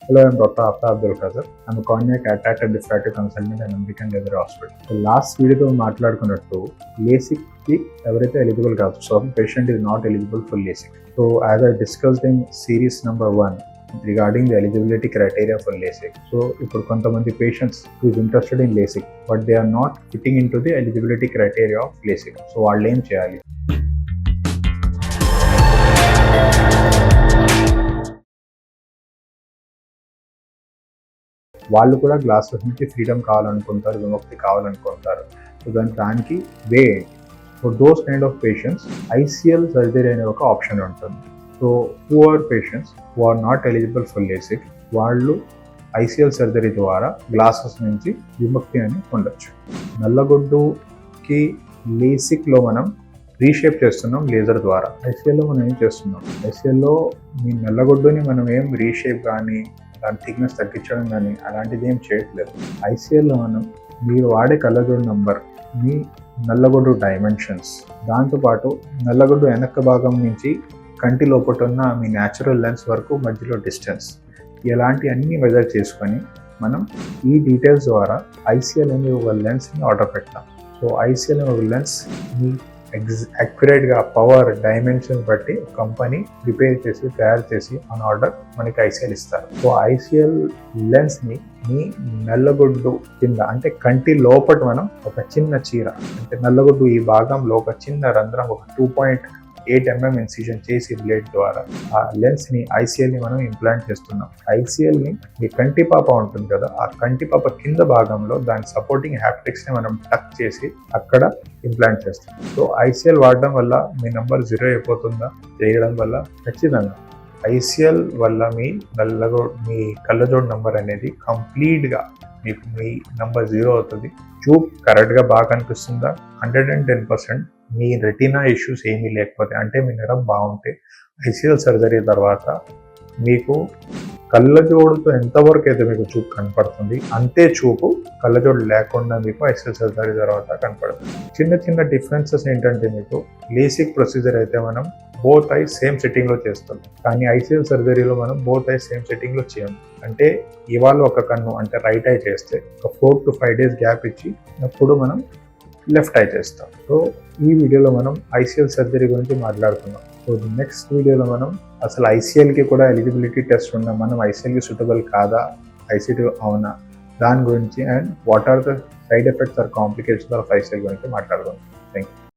Hello, I'm Dr. Afta Abdul Qadir. I'm a cardiac cataract and refractive consultant at American Leather Hospital. So last video మాట్లాడుకున్నట్టు LASIK కి ఎవరైతే eligible కాదు, so patient is not eligible for LASIK. So as I discussed in series number 1 regarding the eligibility criteria for LASIK. So ఇప్పుడు కొంతమంది patients who is interested in LASIK but they are not fitting into the eligibility criteria of LASIK. So వాళ్ళు ఏం చేయాలి? వాళ్ళు కూడా glasses నుంచి freedom కావాలనుకుంటారు, విముక్తి కావాలనుకుంటారు. సో దానికి way for those kind of patients ICL surgery అనే ఒక ఆప్షన్ ఉంటుంది. So poor patients who are not eligible for LASIK వాళ్ళు ICL సర్జరీ ద్వారా గ్లాసెస్ నుంచి విముక్తి అని పొందొచ్చు. నల్లగొడ్డుకి LASIKలో మనం రీషేప్ చేస్తున్నాం లేజర్ ద్వారా. ICLలో మనం ఏం చేస్తున్నాం, ICLలో మీ నల్లగొడ్డుని మనం ఏం రీషేప్ కానీ దాని థిక్నెస్ తగ్గించడం కానీ అలాంటిది ఏం చేయట్లేదు. ICLలో మనం మీరు వాడే కళ్ళజోడు నంబర్, మీ నల్లగొడ్డు డైమెన్షన్స్, దాంతోపాటు నల్లగొడ్డు వెనక భాగం నుంచి కంటి లోపల ఉన్న మీ న్యాచురల్ లెన్స్ వరకు మధ్యలో డిస్టెన్స్, ఇలాంటి అన్ని మెజర్ చేసుకొని మనం ఈ డీటెయిల్స్ ద్వారా ICL అనే ఒక లెన్స్ని ఆర్డర్ పెడతాం. సో ICL అనే ఒక లెన్స్ మీ అక్యురేట్గా పవర్ డైమెన్షన్ బట్టి కంపెనీ ప్రిపేర్ చేసి తయారు చేసి ఆన్ ఆర్డర్ మనకి ICL ఇస్తారు. సో ICL లెన్స్ని మీ నల్లగొడ్డు కింద అంటే కంటి లోపల మనం ఒక చిన్న చీర అంటే నల్లగొడ్డు ఈ భాగంలో ఒక చిన్న రంధ్రం ఒక 2.8 mm ఇన్సిజన్ చేసి బ్లేడ్ ద్వారా ఆ లెన్స్ని ICLని మనం ఇంప్లాంట్ చేస్తున్నాం. ICLని మీ కంటి పాప ఉంటుంది కదా, ఆ కంటి పాప కింద భాగంలో దాని సపోర్టింగ్ హ్యాప్టిక్స్ని మనం టక్ చేసి అక్కడ ఇంప్లాంట్ చేస్తాం. సో ICL వాడడం వల్ల మీ నంబర్ 0 అయిపోతుందా? చేయడం వల్ల ఖచ్చితంగా ICL వల్ల మీ కళ్ళజోడు నంబర్ అనేది కంప్లీట్గా మీకు మీ నంబర్ 0 అవుతుంది. చూప్ కరెక్ట్గా బాగా కనిపిస్తుందా? 110%. మీ రెటీనా ఇష్యూస్ ఏమీ లేకపోతే అంటే మీ నరం బాగుంటే ICL సర్జరీ తర్వాత మీకు కళ్ళజోడుతో ఎంతవరకు అయితే మీకు చూపు కనపడుతుంది అంతే చూపు కళ్ళజోడు లేకుండా మీకు ICL సర్జరీ తర్వాత కనపడుతుంది. చిన్న చిన్న డిఫరెన్సెస్ ఏంటంటే మీకు LASIK ప్రొసీజర్ అయితే మనం బోత్ ఐస్ సేమ్ సెట్టింగ్లో చేస్తాం, కానీ ICL సర్జరీలో మనం బోత్ ఐస్ సేమ్ సెట్టింగ్లో చేయం. అంటే ఇవాళ ఒక కన్ను అంటే రైట్ ఐ చేస్తే ఒక 4 to 5 days గ్యాప్ ఇచ్చి అప్పుడు మనం లెఫ్ట్ ఐ చేస్తాం. సో ఈ వీడియోలో మనం ICL సర్జరీ గురించి మాట్లాడుతున్నాం. సో నెక్స్ట్ వీడియోలో మనం అసలు ICLకి కూడా ఎలిజిబిలిటీ టెస్ట్ ఉందా, మనం ICLకి సూటబుల్ కాదా, ICT అవునా, దాని గురించి and what are the side effects or complications of ICL గురించి మాట్లాడుకుందాం. Thank you.